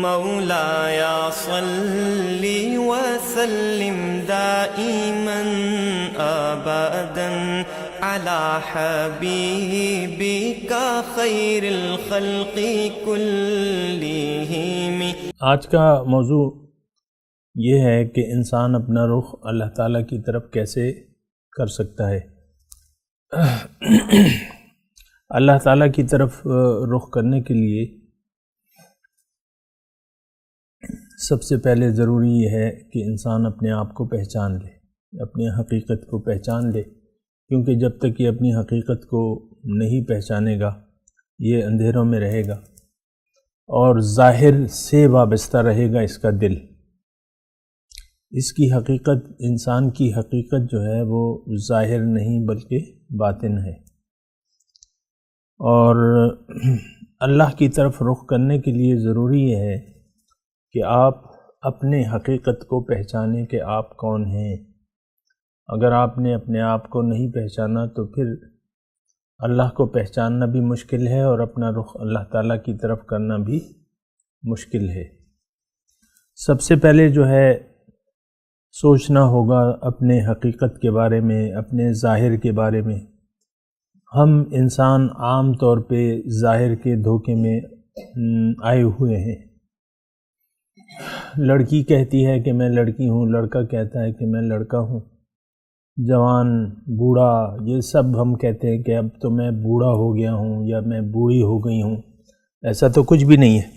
مولاي صل وسلم دائما ابدا على حبيبك خير الخلق كلهم۔ آج کا موضوع یہ ہے کہ انسان اپنا رخ اللہ تعالیٰ کی طرف کیسے کر سکتا ہے۔ اللہ تعالیٰ کی طرف رخ کرنے کے لیے سب سے پہلے ضروری یہ ہے کہ انسان اپنے آپ کو پہچان لے، اپنی حقیقت کو پہچان لے، کیونکہ جب تک یہ اپنی حقیقت کو نہیں پہچانے گا یہ اندھیروں میں رہے گا اور ظاہر سے وابستہ رہے گا اس کا دل۔ اس کی حقیقت، انسان کی حقیقت جو ہے وہ ظاہر نہیں بلکہ باطن ہے، اور اللہ کی طرف رخ کرنے کے لیے ضروری یہ ہے کہ آپ اپنے حقیقت کو پہچانیں کہ آپ کون ہیں۔ اگر آپ نے اپنے آپ کو نہیں پہچانا تو پھر اللہ کو پہچاننا بھی مشکل ہے اور اپنا رخ اللہ تعالیٰ کی طرف کرنا بھی مشکل ہے۔ سب سے پہلے جو ہے سوچنا ہوگا اپنے حقیقت کے بارے میں، اپنے ظاہر کے بارے میں۔ ہم انسان عام طور پہ ظاہر کے دھوکے میں آئے ہوئے ہیں۔ لڑکی کہتی ہے کہ میں لڑکی ہوں، لڑکا کہتا ہے کہ میں لڑکا ہوں، جوان، بوڑھا، یہ سب ہم کہتے ہیں کہ اب تو میں بوڑھا ہو گیا ہوں یا میں بوڑھی ہو گئی ہوں۔ ایسا تو کچھ بھی نہیں ہے،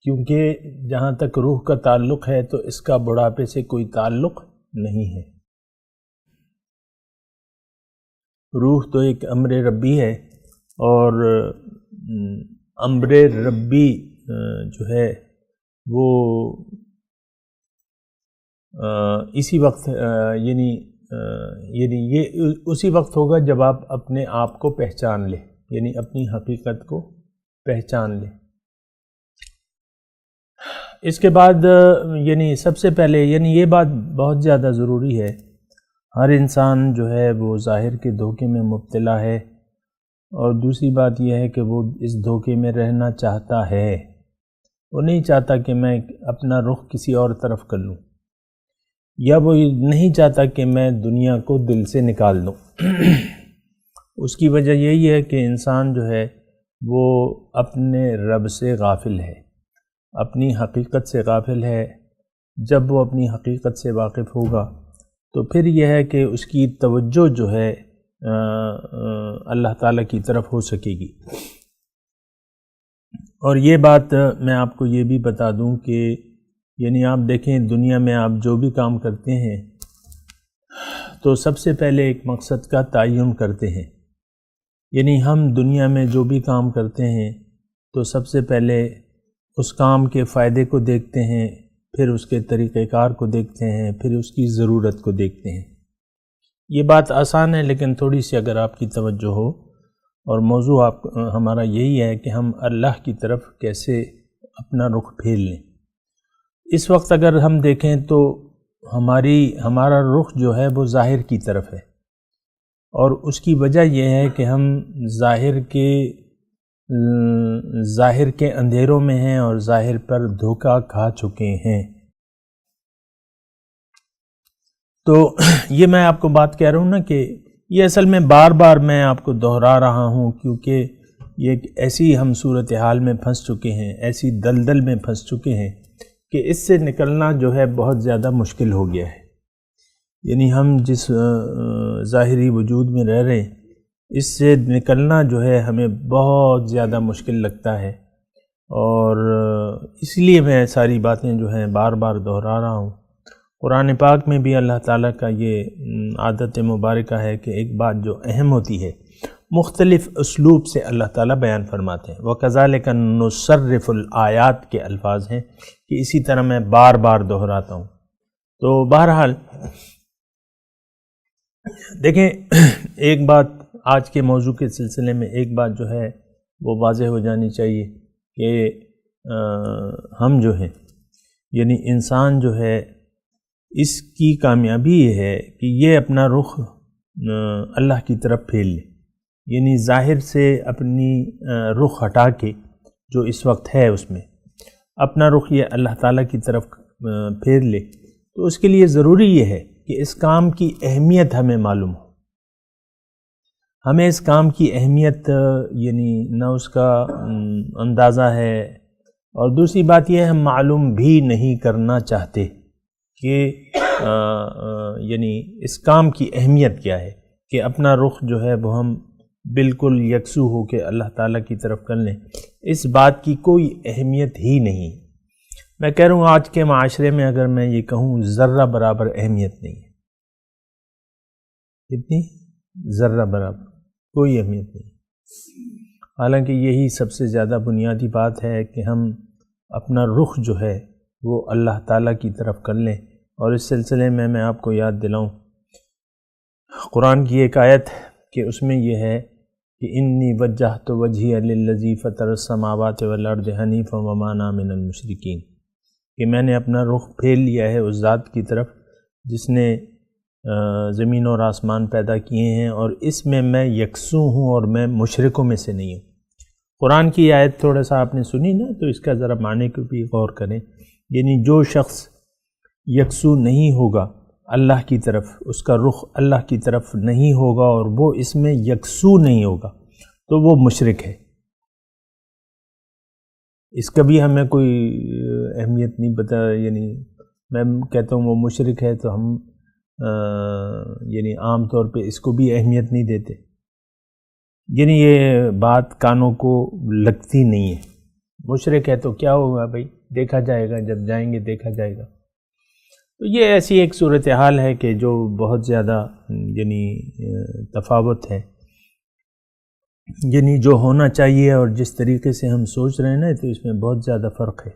کیونکہ جہاں تک روح کا تعلق ہے تو اس کا بڑھاپے سے کوئی تعلق نہیں ہے۔ روح تو ایک امر ربی ہے، اور امر ربی جو ہے وہ اسی وقت یعنی یہ اسی وقت ہوگا جب آپ اپنے آپ کو پہچان لیں، یعنی اپنی حقیقت کو پہچان لیں۔ اس کے بعد یعنی سب سے پہلے یہ بات بہت زیادہ ضروری ہے، ہر انسان جو ہے وہ ظاہر کے دھوکے میں مبتلا ہے، اور دوسری بات یہ ہے کہ وہ اس دھوکے میں رہنا چاہتا ہے۔ وہ نہیں چاہتا کہ میں اپنا رخ کسی اور طرف کر لوں، یا وہ نہیں چاہتا کہ میں دنیا کو دل سے نکال دوں۔ اس کی وجہ یہی ہے کہ انسان جو ہے وہ اپنے رب سے غافل ہے، اپنی حقیقت سے غافل ہے۔ جب وہ اپنی حقیقت سے واقف ہوگا تو پھر یہ ہے کہ اس کی توجہ جو ہے اللہ تعالیٰ کی طرف ہو سکے گی۔ اور یہ بات میں آپ کو یہ بھی بتا دوں کہ آپ دیکھیں دنیا میں آپ جو بھی کام کرتے ہیں تو سب سے پہلے ایک مقصد کا تعین کرتے ہیں۔ ہم دنیا میں جو بھی کام کرتے ہیں تو سب سے پہلے اس کام کے فائدے کو دیکھتے ہیں، پھر اس کے طریقہ کار کو دیکھتے ہیں، پھر اس کی ضرورت کو دیکھتے ہیں۔ یہ بات آسان ہے، لیکن تھوڑی سی اگر آپ کی توجہ ہو، اور موضوع ہمارا یہی ہے کہ ہم اللہ کی طرف کیسے اپنا رخ پھیر لیں۔ اس وقت اگر ہم دیکھیں تو ہمارا رخ جو ہے وہ ظاہر کی طرف ہے، اور اس کی وجہ یہ ہے کہ ہم ظاہر کے اندھیروں میں ہیں اور ظاہر پر دھوکہ کھا چکے ہیں۔ تو یہ میں آپ کو بات کہہ رہا ہوں نا کہ یہ اصل میں بار بار میں آپ کو دہرا رہا ہوں، کیونکہ یہ ایک ایسی ہم صورتحال میں پھنس چکے ہیں، ایسی دلدل میں پھنس چکے ہیں کہ اس سے نکلنا جو ہے بہت زیادہ مشکل ہو گیا ہے۔ ہم جس ظاہری وجود میں رہ رہے ہیں اس سے نکلنا جو ہے ہمیں بہت زیادہ مشکل لگتا ہے، اور اس لیے میں ساری باتیں جو ہیں بار بار دہرا رہا ہوں۔ قرآن پاک میں بھی اللہ تعالیٰ کا یہ عادت مبارکہ ہے کہ ایک بات جو اہم ہوتی ہے مختلف اسلوب سے اللہ تعالیٰ بیان فرماتے ہیں۔ وَكَذَلِكَ نُصَرِّفُ الْآيَاتِ کے الفاظ ہیں کہ اسی طرح میں بار بار دہراتا ہوں۔ تو بہرحال دیکھیں، ایک بات آج کے موضوع کے سلسلے میں ایک بات جو ہے وہ واضح ہو جانی چاہیے کہ ہم جو ہیں انسان جو ہے اس کی کامیابی یہ ہے کہ یہ اپنا رخ اللہ کی طرف پھیر لے، ظاہر سے اپنی رخ ہٹا کے جو اس وقت ہے اس میں اپنا رخ یہ اللہ تعالیٰ کی طرف پھیر لے، تو اس کے لیے ضروری یہ ہے کہ اس کام کی اہمیت ہمیں معلوم ہو، ہمیں اس کام کی اہمیت یعنی نہ اس کا اندازہ ہے، اور دوسری بات یہ ہے ہم معلوم بھی نہیں کرنا چاہتے کہ یعنی اس کام کی اہمیت کیا ہے، کہ اپنا رخ جو ہے وہ ہم بالکل یکسو ہو کے اللہ تعالیٰ کی طرف کر لیں، اس بات کی کوئی اہمیت ہی نہیں۔ میں کہہ رہا ہوں آج کے معاشرے میں اگر میں یہ کہوں ذرہ برابر اہمیت نہیں ہے، کتنی؟ ذرہ برابر کوئی اہمیت نہیں، حالانکہ یہی سب سے زیادہ بنیادی بات ہے کہ ہم اپنا رخ جو ہے وہ اللہ تعالیٰ کی طرف کر لیں۔ اور اس سلسلے میں آپ کو یاد دلاؤں قرآن کی ایک آیت کہ اس میں یہ ہے کہ انی وجہت وجہی للذی فطر السماوات والارض حنیفا وما انا من المشرکین، کہ میں نے اپنا رخ پھیر لیا ہے اس ذات کی طرف جس نے زمین اور آسمان پیدا کیے ہیں، اور اس میں یکسو ہوں اور میں مشرکوں میں سے نہیں ہوں۔ قرآن کی آیت تھوڑا سا آپ نے سنی نا، تو اس کا ذرا معنی کو بھی غور کریں، یعنی جو شخص یکسو نہیں ہوگا اللہ کی طرف، اس کا رخ اللہ کی طرف نہیں ہوگا اور وہ اس میں یکسو نہیں ہوگا تو وہ مشرک ہے۔ اس کا بھی ہمیں کوئی اہمیت نہیں پتہ، یعنی میں کہتا ہوں وہ مشرک ہے تو ہم یعنی عام طور پہ اس کو بھی اہمیت نہیں دیتے، یعنی یہ بات کانوں کو لگتی نہیں ہے۔ مشرک ہے تو کیا ہوگا بھائی، دیکھا جائے گا، جب جائیں گے دیکھا جائے گا۔ تو یہ ایسی ایک صورتحال ہے کہ جو بہت زیادہ یعنی تفاوت ہے، یعنی جو ہونا چاہیے اور جس طریقے سے ہم سوچ رہے ہیں نا، تو اس میں بہت زیادہ فرق ہے۔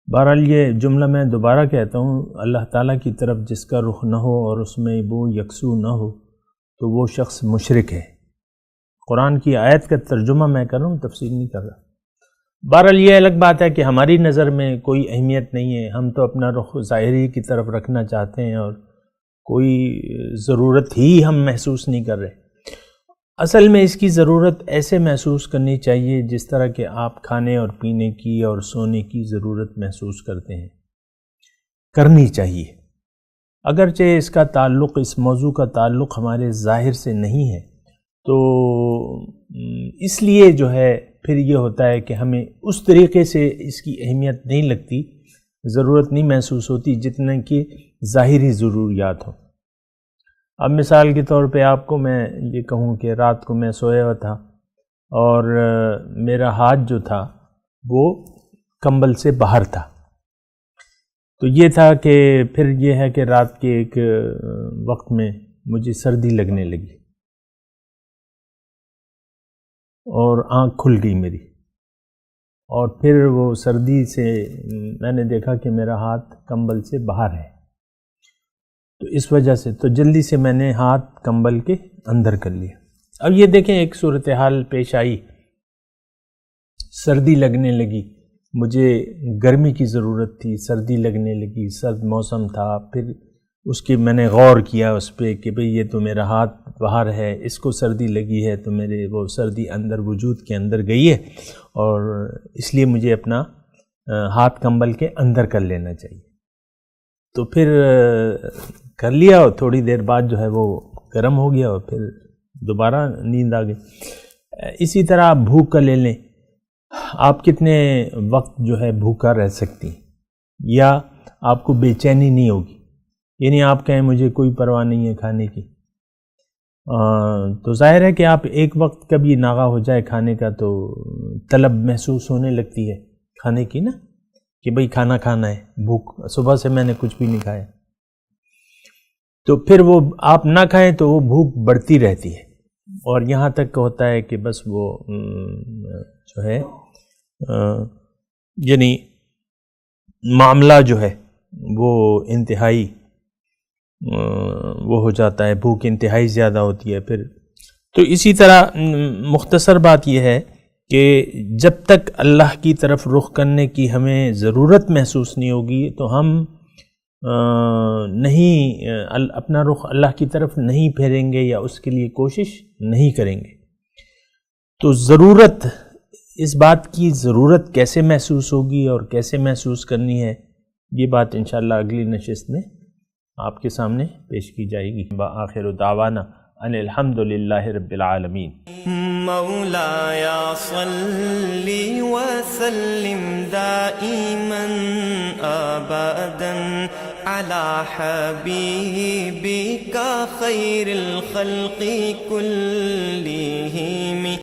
بہرحال یہ جملہ میں دوبارہ کہتا ہوں، اللہ تعالیٰ کی طرف جس کا رخ نہ ہو اور اس میں وہ یکسو نہ ہو تو وہ شخص مشرک ہے۔ قرآن کی آیت کا ترجمہ میں کر رہا ہوں، تفسیر نہیں کر رہا۔ بہرحال یہ الگ بات ہے کہ ہماری نظر میں کوئی اہمیت نہیں ہے، ہم تو اپنا رخ ظاہری کی طرف رکھنا چاہتے ہیں اور کوئی ضرورت ہی ہم محسوس نہیں کر رہے۔ اصل میں اس کی ضرورت ایسے محسوس کرنی چاہیے جس طرح کہ آپ کھانے اور پینے کی اور سونے کی ضرورت محسوس کرتے ہیں، کرنی چاہیے۔ اگرچہ اس کا تعلق، اس موضوع کا تعلق ہمارے ظاہر سے نہیں ہے، تو اس لیے جو ہے پھر یہ ہوتا ہے کہ ہمیں اس طریقے سے اس کی اہمیت نہیں لگتی، ضرورت نہیں محسوس ہوتی جتنے کہ ظاہری ضروریات ہوں۔ اب مثال کے طور پہ آپ کو میں یہ کہوں کہ رات کو میں سویا ہوا تھا اور میرا ہاتھ جو تھا وہ کمبل سے باہر تھا، تو یہ تھا کہ پھر یہ ہے کہ رات کے ایک وقت میں مجھے سردی لگنے لگی اور آنکھ کھل گئی میری، اور پھر وہ سردی سے میں نے دیکھا کہ میرا ہاتھ کمبل سے باہر ہے، تو اس وجہ سے تو جلدی سے میں نے ہاتھ کمبل کے اندر کر لیا۔ اب یہ دیکھیں ایک صورتحال پیش آئی، سردی لگنے لگی، مجھے گرمی کی ضرورت تھی، سردی لگنے لگی، سرد موسم تھا، پھر اس کی میں نے غور کیا اس پہ کہ بھئی یہ تو میرا ہاتھ باہر ہے، اس کو سردی لگی ہے تو میرے وہ سردی اندر وجود کے اندر گئی ہے، اور اس لیے مجھے اپنا ہاتھ کمبل کے اندر کر لینا چاہیے۔ تو پھر کر لیا اور تھوڑی دیر بعد جو ہے وہ گرم ہو گیا اور پھر دوبارہ نیند آ گئی۔ اسی طرح آپ بھوک کا لے لیں، آپ کتنے وقت جو ہے بھوکا رہ سکتی ہیں یا آپ کو بے چینی نہیں ہوگی، یعنی آپ کہیں مجھے کوئی پرواہ نہیں ہے کھانے کی، تو ظاہر ہے کہ آپ ایک وقت کبھی ناغہ ہو جائے کھانے کا تو طلب محسوس ہونے لگتی ہے کھانے کی نا، کہ بھئی کھانا کھانا ہے، بھوک، صبح سے میں نے کچھ بھی نہیں کھایا، تو پھر وہ آپ نہ کھائیں تو وہ بھوک بڑھتی رہتی ہے، اور یہاں تک ہوتا ہے کہ بس وہ جو ہے یعنی معاملہ جو ہے وہ انتہائی وہ ہو جاتا ہے، بھوک انتہائی زیادہ ہوتی ہے پھر۔ تو اسی طرح مختصر بات یہ ہے کہ جب تک اللہ کی طرف رخ کرنے کی ہمیں ضرورت محسوس نہیں ہوگی تو ہم نہیں اپنا رخ اللہ کی طرف نہیں پھیریں گے یا اس کے لیے کوشش نہیں کریں گے۔ تو ضرورت اس بات کی ضرورت کیسے محسوس ہوگی اور کیسے محسوس کرنی ہے، یہ بات انشاءاللہ اگلی نشست میں آپ کے سامنے پیش کی جائے گی۔ وآخر دعوانا ان الحمدللہ رب العالمین۔ مولاي صل وسلم دائما أبدا على حبيبك خير الخلق كلهم